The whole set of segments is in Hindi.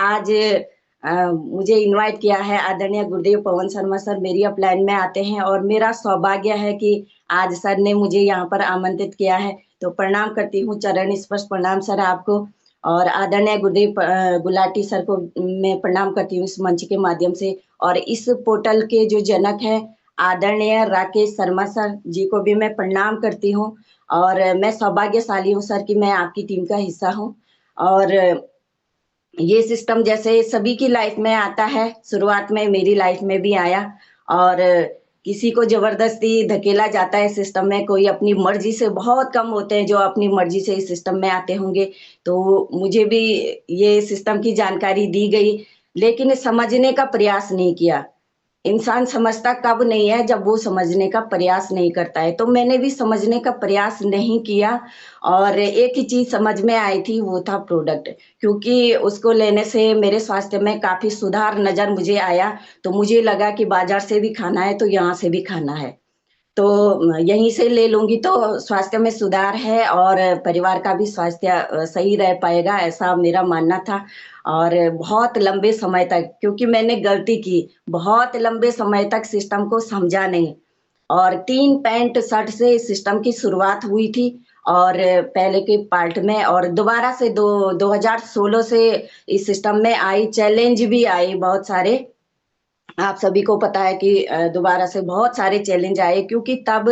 आज मुझे इनवाइट किया है आदरणीय गुरुदेव पवन शर्मा सर मेरी अपलाइन में आते हैं और मेरा सौभाग्य है कि आज सर ने मुझे यहाँ पर आमंत्रित किया है। तो प्रणाम करती हूँ, चरण स्पर्श प्रणाम सर आपको। और आदरणीय गुरुदेव गुलाटी सर को मैं प्रणाम करती हूँ इस मंच के माध्यम से। और इस पोर्टल के जो जनक हैं आदरणीय राकेश शर्मा सर जी को भी मैं प्रणाम करती हूँ। और मैं सौभाग्यशाली हूँ सर कि मैं आपकी टीम का हिस्सा हूँ। और ये सिस्टम जैसे सभी की लाइफ में आता है, शुरुआत में मेरी लाइफ में भी आया। और किसी को जबरदस्ती धकेला जाता है सिस्टम में, कोई अपनी मर्जी से, बहुत कम होते हैं जो अपनी मर्जी से इस सिस्टम में आते होंगे। तो मुझे भी ये सिस्टम की जानकारी दी गई, लेकिन समझने का प्रयास नहीं किया। इंसान समझता कब नहीं है, जब वो समझने का प्रयास नहीं करता है। तो मैंने भी समझने का प्रयास नहीं किया और एक ही चीज समझ में आई थी, वो था प्रोडक्ट। क्योंकि उसको लेने से मेरे स्वास्थ्य में काफी सुधार नजर मुझे आया। तो मुझे लगा कि बाजार से भी खाना है तो यहाँ से भी खाना है, तो यहीं से ले लूंगी तो स्वास्थ्य में सुधार है और परिवार का भी स्वास्थ्य सही रह पाएगा, ऐसा मेरा मानना था। और बहुत लंबे समय तक, क्योंकि मैंने गलती की, बहुत लंबे समय तक सिस्टम को समझा नहीं। और 3 पैंट शर्ट से इस सिस्टम की शुरुआत हुई थी और पहले के पार्ट में, और दोबारा से 2016 से इस सिस्टम में आई, चैलेंज भी आए बहुत सारे। आप सभी को पता है कि दोबारा से बहुत सारे चैलेंज आए, क्योंकि तब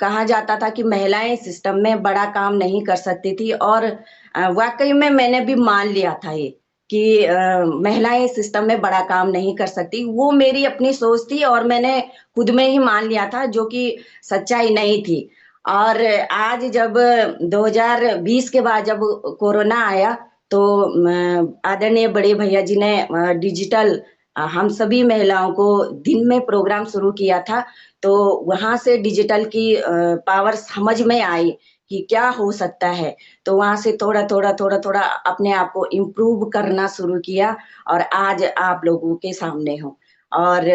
कहा जाता था कि महिलाएं सिस्टम में बड़ा काम नहीं कर सकती थी। और वाकई में मैंने भी मान लिया था ये कि महिलाएं सिस्टम में बड़ा काम नहीं कर सकती। वो मेरी अपनी सोच थी और मैंने खुद में ही मान लिया था, जो कि सच्चाई नहीं थी। और आज जब 2020 के बाद जब कोरोना आया, तो आदरणीय बड़े भैया जी ने डिजिटल हम सभी महिलाओं को दिन में प्रोग्राम शुरू किया था। तो वहां से डिजिटल की पावर समझ में आई कि क्या हो सकता है। तो वहां से थोड़ा थोड़ा थोड़ा थोड़ा अपने आप को इम्प्रूव करना शुरू किया और आज आप लोगों के सामने हूँ। और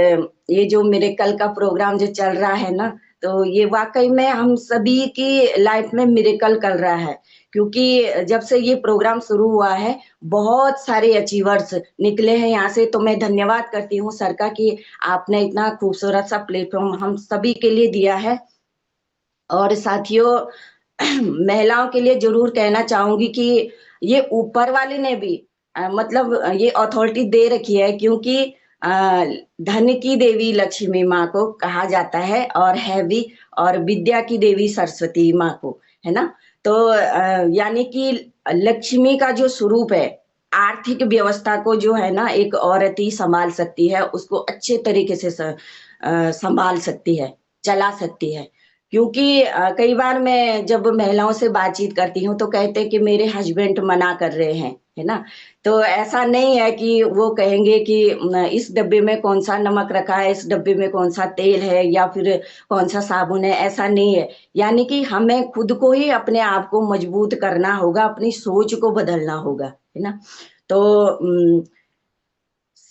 ये जो मेरे कल का प्रोग्राम जो चल रहा है ना, तो ये वाकई में हम सभी की लाइफ में मिरेकल कर रहा है। क्योंकि जब से ये प्रोग्राम शुरू हुआ है, बहुत सारे अचीवर्स निकले हैं यहाँ से। तो मैं धन्यवाद करती हूँ सर का कि आपने इतना खूबसूरत सा प्लेटफॉर्म हम सभी के लिए दिया है। और साथियों, महिलाओं के लिए जरूर कहना चाहूंगी कि ये ऊपर वाले ने भी मतलब ये अथॉरिटी दे रखी है, क्योंकि अ, धन की देवी लक्ष्मी माँ को कहा जाता है और है भी, और विद्या की देवी सरस्वती माँ को, है ना। तो यानी कि लक्ष्मी का जो स्वरूप है, आर्थिक व्यवस्था को जो है ना एक औरत ही संभाल सकती है, उसको अच्छे तरीके से संभाल सकती है, चला सकती है। क्योंकि कई बार मैं जब महिलाओं से बातचीत करती हूँ तो कहते हैं कि मेरे हस्बैंड मना कर रहे हैं, है ना। तो ऐसा नहीं है कि वो कहेंगे कि इस डब्बे में कौन सा नमक रखा है, इस डब्बे में कौन सा तेल है या फिर कौन सा साबुन है, ऐसा नहीं है। यानी कि हमें खुद को ही अपने आप को मजबूत करना होगा, अपनी सोच को बदलना होगा, है ना। तो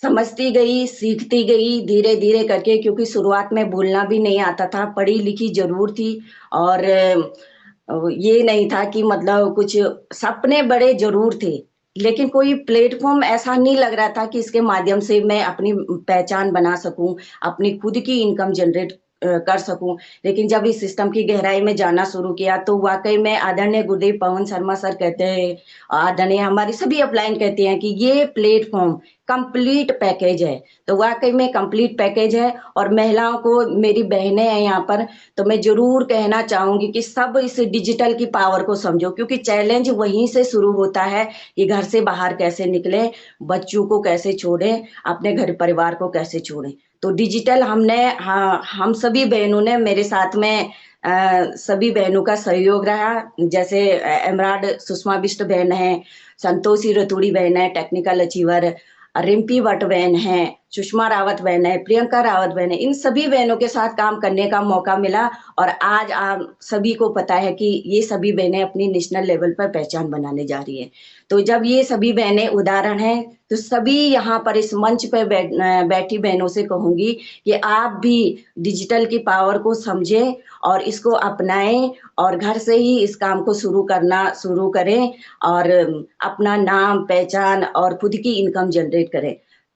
समझती गई, सीखती गई धीरे-धीरे करके, क्योंकि शुरुआत में बोलना भी नहीं आता था, पढ़ी-लिखी ज़रूर थी। और ये नहीं था कि मतलब कुछ सपने बड़े ज़रूर थे, लेकिन कोई प्लेटफ़ॉर्म ऐसा नहीं लग रहा था कि इसके माध्यम से मैं अपनी पहचान बना सकूँ, अपनी खुद की इनकम जनरेट कर सकूँ। लेकिन जब इस सिस्टम की गहराई में जाना शुरू किया, तो वाक़ई में आदरणीय गुरुदेव पवन शर्मा सर कहते हैं, आदरणीय हमारी सभी अपलाइन कहती हैं कि ये प्लेटफ़ॉर्म कंप्लीट पैकेज है। तो वाक़ई में कंप्लीट पैकेज है। और महिलाओं को, मेरी बहनें हैं यहाँ पर, तो मैं ज़रूर कहना चाहूँगी कि सब इस डिजिटल की पावर को समझो, क्योंकि चैलेंज वहीं से शुरू होता है कि घर से बाहर कैसे निकलें, बच्चों को कैसे छोड़ें, अपने घर परिवार को कैसे छोड़ें। तो डिजिटल हमने, हाँ, हम सभी बहनों ने, मेरे साथ में सभी बहनों का सहयोग रहा। जैसे एमराड सुषमा बिष्ट बहन है, संतोषी रतूड़ी बहन है, टेक्निकल अचीवर, रिम्पी भट्ट बहन हैं, सुषमा रावत बहन है, प्रियंका रावत बहन है, इन सभी बहनों के साथ काम करने का मौका मिला और आज आप सभी को पता है कि ये सभी बहनें अपनी नेशनल लेवल पर पहचान बनाने जा रही हैं। तो जब ये सभी बहनें उदाहरण हैं, तो सभी यहाँ पर इस मंच पे बैठी बहनों से कहूँगी कि आप भी डिजिटल की पावर को समझें और इसको अपनाएँ और घर से ही इस काम को शुरू करें और अपना नाम, पहचान और खुद की इनकम जनरेट करें।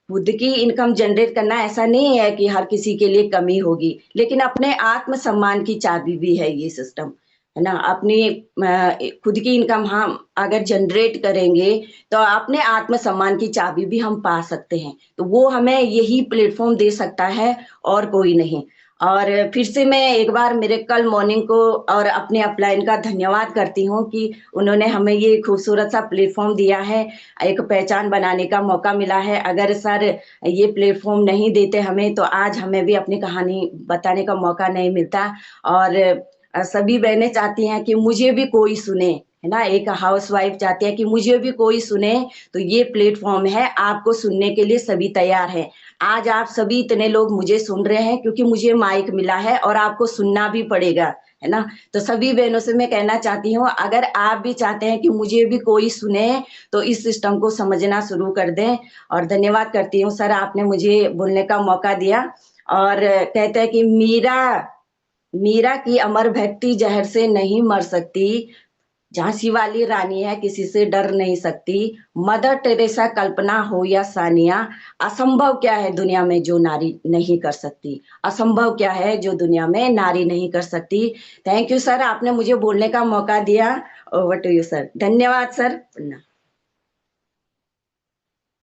खुद की इनकम जनरेट करना ऐसा नहीं है कि हर किसी के लिए कमी होगी, लेकिन अपने आत्मसम्मान की चाबी भी है ये सिस्टम, है ना? अपनी खुद की इनकम हम अगर जनरेट करेंगे, तो अपने आत्मसम्मान की चाबी भी हम पा सकते हैं। तो वो हमें यही प्लेटफ़ॉर्म दे सकता है और कोई नहीं। और फिर से मैं एक बार मिरेकल मॉर्निंग को और अपने अपलाइन का धन्यवाद करती हूँ कि उन्होंने हमें ये खूबसूरत सा प्लेटफ़ॉर्म दिया है, एक पहचान बनाने का मौका मिला है। अगर सर ये प्लेटफ़ॉर्म नहीं देते हमें, तो आज हमें भी अपनी कहानी बताने का मौका नहीं मिलता और सभी बहनें चाहती हैं कि मुझे भी कोई सुने, है ना? एक हाउसवाइफ़ चाहती है कि मुझे भी कोई सुने, तो ये प्लेटफ़ॉर्म है, आपको सुनने के लिए सभी तैयार हैं। आज आप सभी इतने लोग मुझे सुन रहे हैं क्योंकि मुझे माइक मिला है और आपको सुनना भी पड़ेगा, है ना? तो सभी बहनों से मैं कहना चाहती हूँ, अगर आप भी चाहते हैं कि मुझे भी कोई सुने, तो इस सिस्टम को समझना शुरू कर दें और धन्यवाद करती हूँ सर, आपने मुझे बोलने का मौका दिया और कहते हैं कि मीरा की अमर भक्ति ज़हर से नहीं मर सकती, झांसी वाली रानी है किसी से डर नहीं सकती, मदर टेरेसा कल्पना हो या सानिया, असंभव क्या है दुनिया में जो नारी नहीं कर सकती, असंभव क्या है जो दुनिया में नारी नहीं कर सकती। थैंक यू सर, आपने मुझे बोलने का मौका दिया। Over to you sir. धन्यवाद सर। प्रणाम।